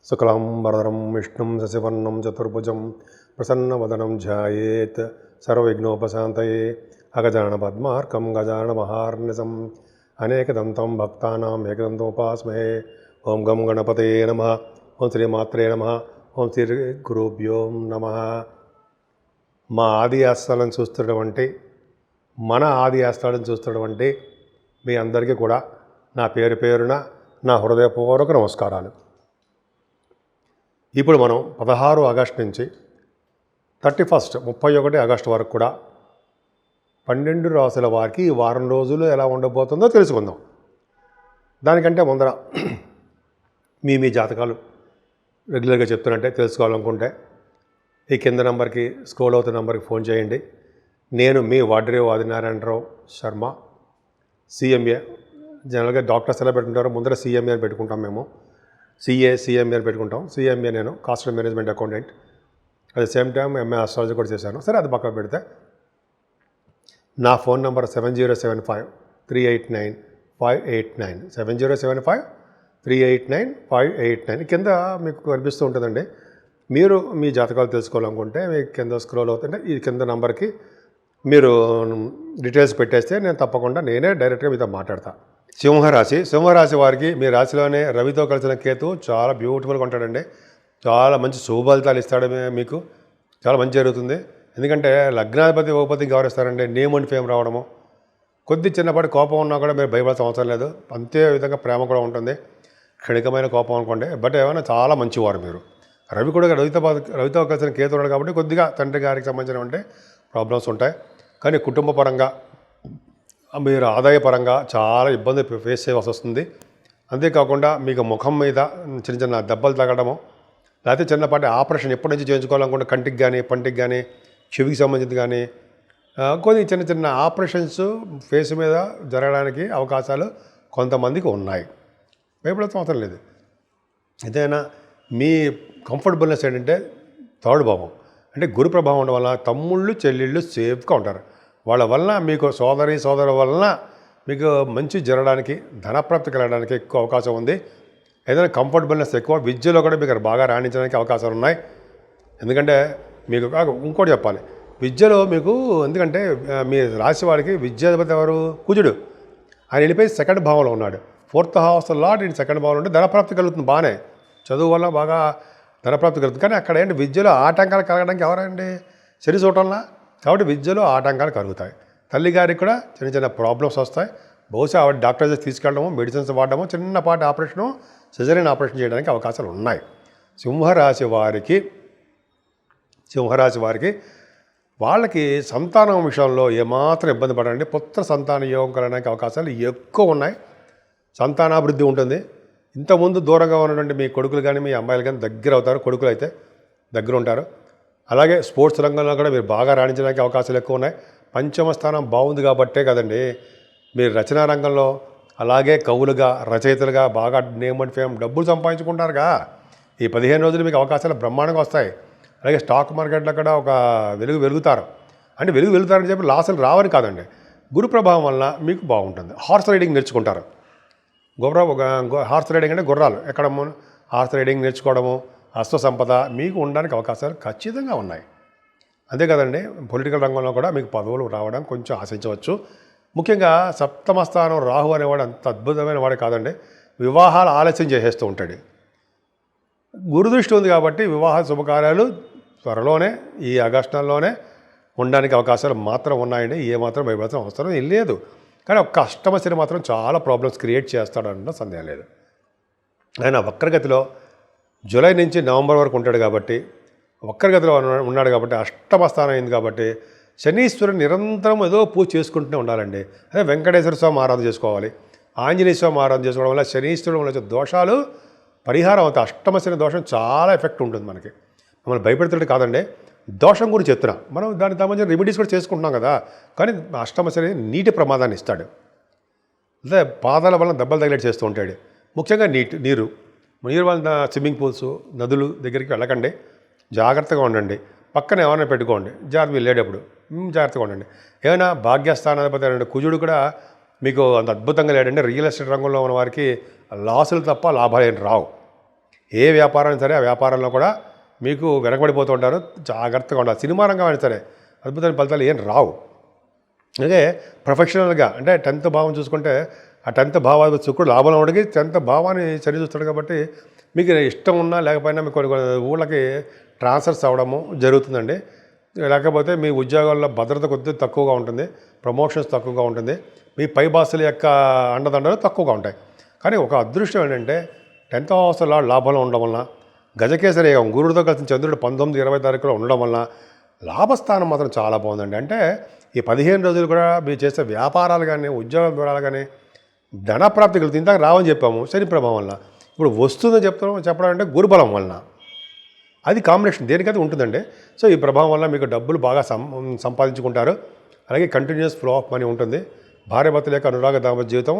శుక్లాంబరధరం విష్ణుం శశివర్ణం చతుర్భుజం ప్రసన్నవదనం ధ్యాయేత్ సర్వవిఘ్నోపశాంతయే అగజానన పద్మార్కం గజానన మహార్నిశం అనేకదంతం భక్తానాం ఏకదంతోపాస్మహే. ఓం గం గణపతయే నమః. ఓం శ్రీమాత్రే నమః. ఓం శ్రీ గురుభ్యో నమః. మా ఆది ఆస్థానం చూస్తున్నటువంటి మన ఆది ఆస్థానం చూస్తున్నటువంటి మీ అందరికీ కూడా నా పేరు పేరున నా హృదయపూర్వక నమస్కారాలు. ఇప్పుడు మనం 16 ఆగస్టు నుంచి 31 ఆగస్టు వరకు కూడా 12 రాసుల వారికి ఈ వారం రోజులు ఎలా ఉండబోతుందో తెలుసుకుందాం. దానికంటే ముందర మీ జాతకాలు రెగ్యులర్గా చెప్తున్నట్టే తెలుసుకోవాలనుకుంటే ఈ కింద నెంబర్కి స్క్రోల్ అవుతున్న నెంబర్కి ఫోన్ చేయండి. నేను మీ వాడ్రేవ్ ఆదినారాయణరావు శర్మ, సిఎంఏ. జనరల్గా డాక్టర్స్ ఎలా పెట్టుకుంటారో ముందర సిఎంఏ అని పెట్టుకుంటాం మేము. సిఎంఏ అని పెట్టుకుంటాం. సిఎంఏ నేను cost management accountant, at the same time MA astrology కూడా చేశాను. సరే, అది పక్కన పెడితే నా ఫోన్ నెంబర్ 7075389589 7075389589 కింద మీకు కనిపిస్తూ ఉంటుందండి. మీరు మీ జాతకాలు తెలుసుకోవాలనుకుంటే మీకు కింద స్క్రోల్ అవుతుంటే ఈ కింద నెంబర్కి మీరు డీటెయిల్స్ పెట్టేస్తే నేను తప్పకుండా నేనే డైరెక్ట్గా మీతో మాట్లాడతాను. సింహరాశి వారికి మీ రాశిలోనే రవితో కలిసిన కేతు చాలా బ్యూటిఫుల్గా ఉంటాడండి. చాలా మంచి శుభఫలితాలు ఇస్తాడు. మీకు చాలా మంచి జరుగుతుంది. ఎందుకంటే లగ్నాధిపతి ఉపపతికి గౌరవిస్తారండి. నేమ్ అండ్ ఫేమ్ రావడము, కొద్ది చిన్నపాటి కోపం ఉన్నా కూడా మీరు భయపడాల్సిన అవసరం లేదు. అంతే విధంగా ప్రేమ కూడా ఉంటుంది. క్షణికమైన కోపం అనుకోండి, బట్ ఏమైనా చాలా మంచివారు మీరు. రవి కూడా రవితో కలిసిన కేతు ఉన్నాడు కాబట్టి కొద్దిగా తండ్రి గారికి సంబంధించినటువంటి ప్రాబ్లమ్స్ ఉంటాయి. కానీ కుటుంబ పరంగా మీరు ఆదాయపరంగా చాలా ఇబ్బంది ఫేస్ చేయవలసి వస్తుంది. అంతేకాకుండా మీకు ముఖం మీద చిన్న చిన్న దెబ్బలు తగడము, లేకపోతే చిన్నపాటి ఆపరేషన్ ఎప్పటి నుంచి చేయించుకోవాలనుకుంటే కంటికి కానీ పంటికి కానీ చెవికి సంబంధించి కానీ కొన్ని చిన్న చిన్న ఆపరేషన్స్ ఫేస్ మీద జరగడానికి అవకాశాలు కొంతమందికి ఉన్నాయి. భయపడాల్సిన అవసరం లేదు. ఏదైనా మీ కంఫర్టబుల్నెస్ ఏంటంటే థర్డ్ భావం అంటే గురు ప్రభావం ఉండడం వల్ల తమ్ముళ్ళు చెల్లెళ్ళు సేఫ్గా ఉంటారు. వాళ్ళ వలన మీకు సోదరు వలన మీకు మంచి జరగడానికి ధనప్రాప్తి కలగడానికి ఎక్కువ అవకాశం ఉంది. ఏదైనా కంఫర్టబుల్నెస్ ఎక్కువ, విద్యలో కూడా మీకు బాగా రాణించడానికి అవకాశాలు ఉన్నాయి. ఎందుకంటే మీకు ఇంకోటి చెప్పాలి, విద్యలో మీకు ఎందుకంటే మీ రాశి వారికి విద్యాధిపతి ఎవరు? కుజుడు. ఆయన వెళ్ళిపోయి సెకండ్ భావంలో ఉన్నాడు. 4th హౌస్ లాట్ ఈ సెకండ్ భావంలో ఉంటే ధనప్రాప్తి కలుగుతుంది. బాగానే చదువు వల్ల బాగా ధనప్రాప్తి కలుగుతుంది. కానీ అక్కడ ఏంటి విద్యలో ఆటంకాలు కలగడానికి ఎవరండి? శని చూడటంలా. కాబట్టి విద్యలో ఆటంకాలు కలుగుతాయి. తల్లిగారికి కూడా చిన్న చిన్న ప్రాబ్లమ్స్ వస్తాయి. బహుశా ఆవిడ డాక్టర్ దగ్గర తీసుకెళ్ళడము, మెడిసిన్స్ వాడడము, చిన్నపాటి ఆపరేషను, సిజరీన్ ఆపరేషన్ చేయడానికి అవకాశాలు ఉన్నాయి. సింహరాశి వారికి వాళ్ళకి సంతానం విషయంలో ఏమాత్రం ఇబ్బంది పడండి. పుత్ర సంతాన యోగం కలగడానికి అవకాశాలు ఎక్కువ ఉన్నాయి. సంతానాభివృద్ధి ఉంటుంది. ఇంతకుముందు దూరంగా ఉన్నటువంటి మీ కొడుకులు కానీ మీ అమ్మాయిలు కానీ దగ్గర అవుతారు. కొడుకులు అయితే దగ్గర ఉంటారు. అలాగే స్పోర్ట్స్ రంగంలో కూడా మీరు బాగా రాణించడానికి అవకాశాలు ఎక్కువ ఉన్నాయి. పంచమ స్థానం బాగుంది కాబట్టే కదండి మీరు రచనా రంగంలో అలాగే కవులుగా రచయితలుగా బాగా నేమ్ అండ్ ఫేమ్ డబ్బులు సంపాదించుకుంటారుగా. ఈ 15 రోజులు మీకు అవకాశాలు బ్రహ్మాండంగా వస్తాయి. అలాగే స్టాక్ మార్కెట్లో కూడా ఒక వెలుగుతారు. అంటే వెలుగుతారని చెప్పి లాసులు రావని కాదండి, గురు ప్రభావం వల్ల మీకు బాగుంటుంది. హార్స్ రైడింగ్ నేర్చుకుంటారు. హార్స్ రైడింగ్ అంటే గుర్రాలు ఎక్కడము, హార్స్ రైడింగ్ నేర్చుకోవడము, హస్త సంపద మీకు ఉండడానికి అవకాశాలు ఖచ్చితంగా ఉన్నాయి. అంతే కదండి, పొలిటికల్ రంగంలో కూడా మీకు పదవులు రావడం కొంచెం ఆశించవచ్చు. ముఖ్యంగా 7వ స్థానం రాహు అనేవాడు అంత అద్భుతమైన వాడే కాదండి. వివాహాలు ఆలస్యం చేసేస్తూ ఉంటాడు. గురుదృష్టి ఉంది కాబట్టి వివాహ శుభకార్యాలు త్వరలోనే ఈ ఆగస్టు నెలలోనే ఉండడానికి అవకాశాలు మాత్రం ఉన్నాయండి. ఏమాత్రం భయపడాల్సిన అవసరం లేదు. కానీ ఒక అష్టమ శని మాత్రం చాలా ప్రాబ్లమ్స్ క్రియేట్ చేస్తాడన్న సందేహం లేదు. ఆయన వక్రగతిలో జూలై నుంచి నవంబర్ వరకు ఉంటాడు కాబట్టి, వక్రగతిలో ఉన్నాడు కాబట్టి, అష్టమ స్థానం అయింది కాబట్టి శనీశ్వరుడు నిరంతరం ఏదో పూజ చేసుకుంటూనే ఉండాలండి. అదే వెంకటేశ్వర స్వామి ఆరాధన చేసుకోవాలి, ఆంజనేయ స్వామి ఆరాధన చేసుకోవడం వల్ల శనీశ్వరుడు వల్ల దోషాలు పరిహారం అవుతాయి. అష్టమ శని దోషం చాలా ఎఫెక్ట్ ఉంటుంది మనకి. మమ్మల్ని భయపెడుతుంటే కాదండి, దోషం గురించి చెప్తున్నాం. మనం దానికి సంబంధించిన రెమెడీస్ కూడా చేసుకుంటున్నాం కదా. కానీ అష్టమ శని నీటి ప్రమాదాన్ని ఇస్తాడు. అదే పాదాల వల్ల దెబ్బలు తగిలేట్ చేస్తూ ఉంటాడు. ముఖ్యంగా నీరు వల్ల స్విమ్మింగ్ పూల్స్, నదులు దగ్గరికి వెళ్ళకండి. జాగ్రత్తగా ఉండండి. పక్కన ఏమైనా పెట్టుకోండి. మీరు లేడప్పుడు జాగ్రత్తగా ఉండండి. ఏమైనా భాగ్యస్థానాధిపతి కుజుడు కూడా మీకు అంత అద్భుతంగా లేడండి. రియల్ ఎస్టేట్ రంగంలో ఉన్న వారికి లాసులు తప్ప లాభాలు ఏం రావు. ఏ వ్యాపారం సరే ఆ వ్యాపారంలో కూడా మీకు వెనకబడిపోతూ ఉంటారు. జాగ్రత్తగా ఉండాలి. సినిమా రంగం అయినా సరే అద్భుతమైన ఫలితాలు ఏం రావు. అలాగే ప్రొఫెషనల్గా అంటే 10th భావం చూసుకుంటే ఆ 10th భావానికి శుక్రుడు లాభంలో ఉండకి 10th భావాన్ని చర్య చూస్తాడు కాబట్టి మీకు ఇష్టం ఉన్నా లేకపోయినా మీకు కొన్ని ఊళ్ళకి ట్రాన్స్ఫర్స్ అవ్వడము జరుగుతుందండి. లేకపోతే మీ ఉద్యోగాల్లో భద్రత కొద్దిగా తక్కువగా ఉంటుంది, ప్రమోషన్స్ తక్కువగా ఉంటుంది, మీ పై బాసుల యొక్క అండదండలు తక్కువగా ఉంటాయి. కానీ ఒక అదృష్టం ఏంటంటే 10th హౌస్లో లాభంలో ఉండడం వలన గజకేసరి యోగం గురుడితో కలిసి చంద్రుడు 19, 20 తారీఖులో ఉండడం వలన లాభస్థానం మాత్రం చాలా బాగుందండి. అంటే ఈ 15 రోజులు కూడా మీరు చేసే వ్యాపారాలు కానీ ఉద్యోగాల ద్వారా కానీ ధనప్రాప్తి కలుగుతుంది. ఇందాక రావని చెప్పాము శని ప్రభావం వలన. ఇప్పుడు వస్తుందని చెప్పడం అంటే గురుబలం వలన అది కాంబినేషన్ దేనికైతే ఉంటుందండి. సో ఈ ప్రభావం వల్ల మీకు డబ్బులు బాగా సంపాదించుకుంటారు. అలాగే కంటిన్యూస్ ఫ్లో ఆఫ్ మనీ ఉంటుంది. భార్యాభర్తల యొక్క అనురాగ దాంపత్య జీవితం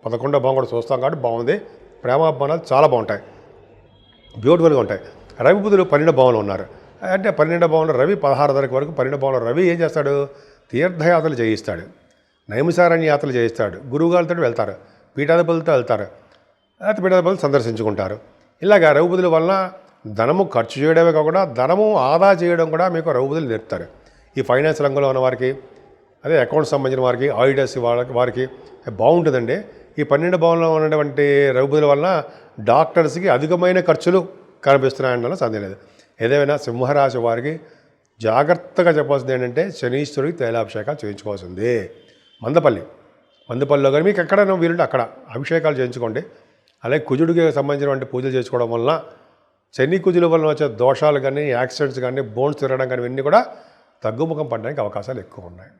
11వ భావం కూడా చూస్తాం కాబట్టి బాగుంది. ప్రేమాభిమానాలు చాలా బాగుంటాయి, బ్యూటిఫుల్గా ఉంటాయి. రవి బుధులు 12వ భావంలో ఉన్నారు. అంటే 12వ భావంలో రవి 16 తారీఖు వరకు 12వ భావంలో రవి ఏం చేస్తాడు? తీర్థయాత్రలు చేయిస్తాడు, నైమిసారణ్య యాత్రలు చేయిస్తాడు, గురువుగారితో వెళ్తారు, పీఠాధిపతులతో వెళ్తారు, లేకపోతే పీఠాధిపతులు సందర్శించుకుంటారు. ఇలాగా రవి బుధుల వలన ధనము ఖర్చు చేయడమే కాకుండా ధనము ఆదా చేయడం కూడా మీకు రవి బుధులు నేర్పుతారు. ఈ ఫైనాన్స్ రంగంలో ఉన్న వారికి, అదే అకౌంట్స్ సంబంధించిన వారికి, ఆడిటర్స్ వారికి బాగుంటుందండి. ఈ 12వ భావంలో ఉన్నటువంటి రవి బుధుల వలన డాక్టర్స్కి అధికమైన ఖర్చులు కనిపిస్తున్నాయన్న సందేహం లేదు. ఏదేమైనా సింహరాశి వారికి జాగ్రత్తగా చెప్పాల్సింది ఏంటంటే శనీశ్వరుడికి తైలాభిషేకాలు చేయించుకోవాల్సింది. మందపల్లిలో కానీ మీకు ఎక్కడైనా వీలుంటే అక్కడ అభిషేకాలు చేయించుకోండి. అలాగే కుజుడికి సంబంధించినటువంటి పూజలు చేసుకోవడం వలన శని కుజుల వలన వచ్చే దోషాలు కానీ, యాక్సిడెంట్స్ కానీ, బోన్స్ తిరగడం కానీ ఇవన్నీ కూడా తగ్గుముఖం పడడానికి అవకాశాలు ఎక్కువ ఉన్నాయి.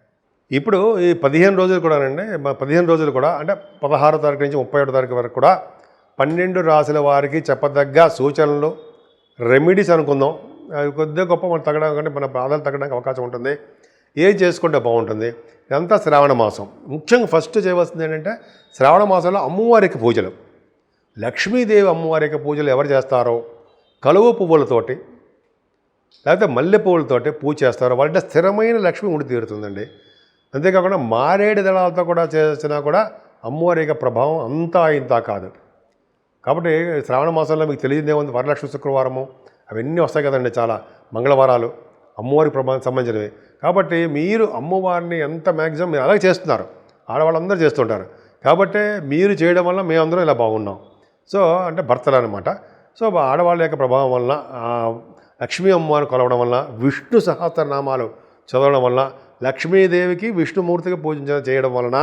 ఇప్పుడు ఈ 15 రోజులు కూడా అండి, 15 రోజులు కూడా అంటే 16వ తారీఖు నుంచి 31వ తారీఖు వరకు కూడా 12 రాశుల వారికి చెప్పదగ్గ సూచనలు, రెమెడీస్ అనుకుందాం. అవి కొద్దిగా గొప్ప మనం తగ్గడానికి అంటే మన బాధలు తగ్గడానికి అవకాశం ఉంటుంది. ఏం చేసుకుంటే బాగుంటుంది? ఇదంతా శ్రావణ మాసం. ముఖ్యంగా ఫస్ట్ చేయవలసింది ఏంటంటే శ్రావణ మాసంలో అమ్మవారికి పూజలు, లక్ష్మీదేవి అమ్మవారికి పూజలు ఎవరు చేస్తారో కలువ పువ్వులతోటి లేకపోతే మల్లె పువ్వులతోటి పూజ చేస్తారో వాళ్ళంటే స్థిరమైన లక్ష్మి ఉండి తీరుతుందండి. అంతేకాకుండా మారేడు దళాలతో కూడా చేసినా కూడా అమ్మవారి యొక్క ప్రభావం అంతా ఇంత కాదు. కాబట్టి శ్రావణ మాసంలో మీకు తెలియదేముంది, వరలక్ష్మి శుక్రవారము అవన్నీ వస్తాయి కదండి, చాలా మంగళవారాలు అమ్మవారి ప్రభావం సంబంధించినవి. కాబట్టి మీరు అమ్మవారిని ఎంత మ్యాక్సిమం మీరు అలాగే చేస్తున్నారు, ఆడవాళ్ళందరూ చేస్తుంటారు. కాబట్టి మీరు చేయడం వల్ల మేమందరం ఇలా బాగున్నాం. సో అంటే భర్తలు అనమాట. సో ఆడవాళ్ళ యొక్క ప్రభావం వలన, లక్ష్మీ అమ్మవారిని కొలవడం వలన, విష్ణు సహస్రనామాలు చదవడం వలన, లక్ష్మీదేవికి విష్ణుమూర్తికి చేయడం వలన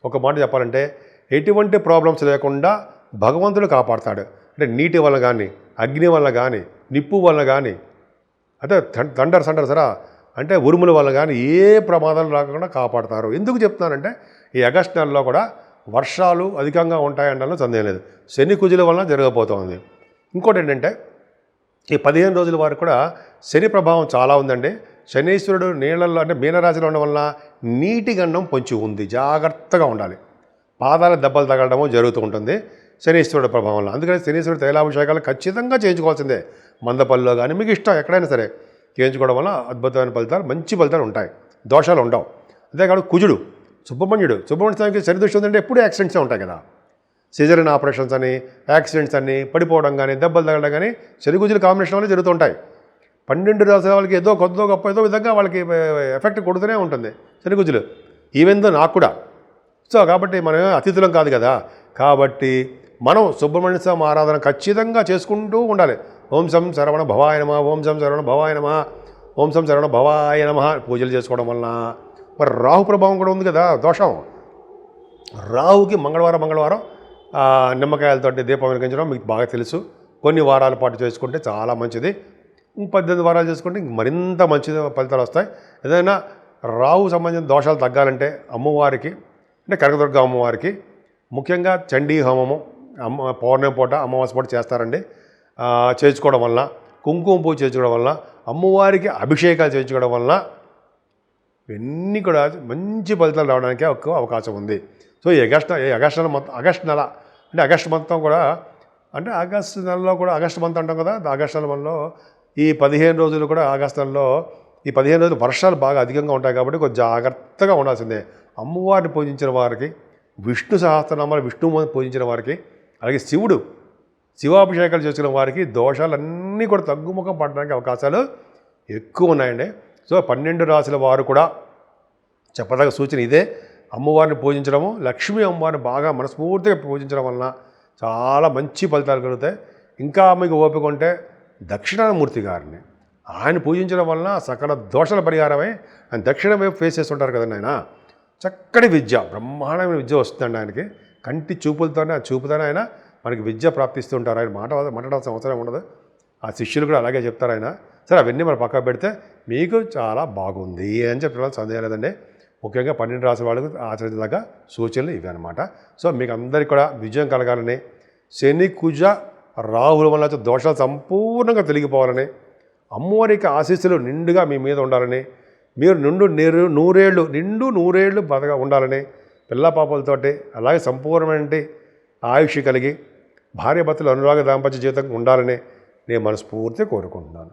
ఒక మాట చెప్పాలంటే ఎటువంటి ప్రాబ్లమ్స్ లేకుండా భగవంతుడు కాపాడతాడు. అంటే నీటి వల్ల కానీ, అగ్ని వల్ల కానీ, నిప్పు వల్ల కానీ, అంటే థండర్స్ అంటారు సరా, అంటే ఉరుముల వల్ల కానీ ఏ ప్రమాదాలు రాకుండా కాపాడతారు. ఎందుకు చెప్తున్నానంటే ఈ ఆగస్టు నెలలో కూడా వర్షాలు అధికంగా ఉంటాయనడంలో సందేహం లేదు. శని కుజుల వలన జరగబోతోంది. ఇంకోటి ఏంటంటే ఈ 15 రోజుల వరకు కూడా శని ప్రభావం చాలా ఉందండి. శనీశ్వరుడు నీళ్ళల్లో అంటే మీనరాశిలో ఉండడం వలన నీటి గండం పొంచి ఉంది, జాగ్రత్తగా ఉండాలి. పాదాల దెబ్బలు తగలడము జరుగుతూ ఉంటుంది శనీశ్వరుడు ప్రభావం వల్ల. అందుకని శనీశ్వరుడు తైలాభిషేకాలు ఖచ్చితంగా చేయించుకోవాల్సిందే. మందపల్లిలో కానీ మీకు ఇష్టం ఎక్కడైనా సరే చేయించుకోవడం వల్ల అద్భుతమైన ఫలితాలు, మంచి ఫలితాలు ఉంటాయి, దోషాలు ఉండవు. అంతేకాదు కుజుడు సుబ్రహ్మణ్య స్వామికి శని దృష్టి ఉందంటే ఎప్పుడూ యాక్సిడెంట్సే ఉంటాయి కదా. సిజరీన్ ఆపరేషన్స్ అని, యాక్సిడెంట్స్ అని, పడిపోవడం కానీ, దెబ్బలు తగలడం కానీ శని కుజుల కాంబినేషన్ వల్ల జరుగుతుంటాయి. 12 రాసుల వాళ్ళకి ఏదో కొద్దో గొప్ప ఏదో విధంగా వాళ్ళకి ఎఫెక్ట్ కొడుతూనే ఉంటుంది శని కుజులు, ఈవెందో నాకు కూడా. సో కాబట్టి మనం అతిథులం కాదు కదా. కాబట్టి మనం సుబ్రహ్మణ్య స్వామి ఆరాధన ఖచ్చితంగా చేసుకుంటూ ఉండాలి. ఓం సం శరవణ భవాయ నమః, ఓం సం శరవణ భవాయ నమః, ఓం సం శరవణ భవాయ నమః పూజలు చేసుకోవడం వలన. మరి రాహు ప్రభావం కూడా ఉంది కదా, దోషం. రాహుకి మంగళవారం నిమ్మకాయలతోటి దీపం వెలిగించడం మీకు బాగా తెలుసు. కొన్ని వారాల పాటు చేసుకుంటే చాలా మంచిది. 18 వారాలు చేసుకుంటే మరింత మంచి ఫలితాలు వస్తాయి. ఏదైనా రాహు సంబంధించిన దోషాలు తగ్గాలంటే అమ్మవారికి అంటే కనకదుర్గ అమ్మవారికి ముఖ్యంగా చండీ హోమము పౌర్ణమి పూట అమావాస్య పూట చేస్తారండి. చేయించుకోవడం వలన, కుంకుమ పూజ చేయించుకోవడం వలన, అమ్మవారికి అభిషేకాలు చేయించుకోవడం వలన ఇవన్నీ కూడా మంచి ఫలితాలు రావడానికి ఒక అవకాశం ఉంది. సో ఈ ఆగస్టు నెల అంటే ఆగస్టు మొత్తం కూడా అంటే ఆగస్టు నెలలో కూడా ఆగస్టు మంత్ అంటాం కదా, ఆగస్టు నెలలో ఈ 15 రోజులు కూడా ఆగస్టు నెలలో ఈ 15 రోజులు వర్షాలు బాగా అధికంగా ఉంటాయి కాబట్టి కొంచెం జాగ్రత్తగా ఉండాల్సిందే. అమ్మవారిని పూజించిన వారికి, విష్ణు సహస్రనామాలు విష్ణుమూర్తిని పూజించిన వారికి, అలాగే శివాభిషేకాలు చేసుకున్న వారికి దోషాలన్నీ కూడా తగ్గుముఖం పడడానికి అవకాశాలు ఎక్కువ ఉన్నాయండి. సో 12 రాశుల వారు కూడా చెప్పదగ్గ సూచన ఇదే. అమ్మవారిని పూజించడము, లక్ష్మీ అమ్మవారిని బాగా మనస్ఫూర్తిగా పూజించడం వలన చాలా మంచి ఫలితాలు కలుగుతాయి. ఇంకా మీకు ఓపిక ఉంటే దక్షిణామూర్తి గారిని ఆయన పూజించడం వలన సకల దోషాల పరిహారమై ఆయన దక్షిణ వైపు ఫేస్ చేస్తుంటారు కదండి. ఆయన చక్కటి విద్య, బ్రహ్మాండమైన విద్య వస్తుందండి ఆయనకి. కంటి చూపులతోనే, ఆ చూపుతోనే ఆయన మనకి విద్య ప్రాప్తిస్తుంటారు. ఆయన మాట్లాడాల్సిన అవసరం ఉండదు. ఆ శిష్యులు కూడా అలాగే చెప్తారు ఆయన. సరే అవన్నీ మనం పక్కన పెడితే మీకు చాలా బాగుంది అని చెప్పడం సందేహం లేదండి. ముఖ్యంగా 12 రాశుల వాళ్ళకు ఆచరించదగ్గ సూచనలు ఇవి అనమాట. సో మీకు అందరికీ కూడా విజయం కలగాలని, శని కుజ రాహుల వల్ల వచ్చే దోషాలు సంపూర్ణంగా తొలగిపోవాలని, అమ్మవారికి ఆశీస్సులు నిండుగా మీ మీద ఉండాలని, మీరు నూరేళ్ళు బాగా ఉండాలని, పిల్ల పాపలతోటి అలాగే సంపూర్ణమైన ఆయుష్ కలిగి భార్యాభర్తలు అనురాగ దాంపత్య జీవితం ఉండాలని నేను మనస్ఫూర్తిగా కోరుకుంటున్నాను.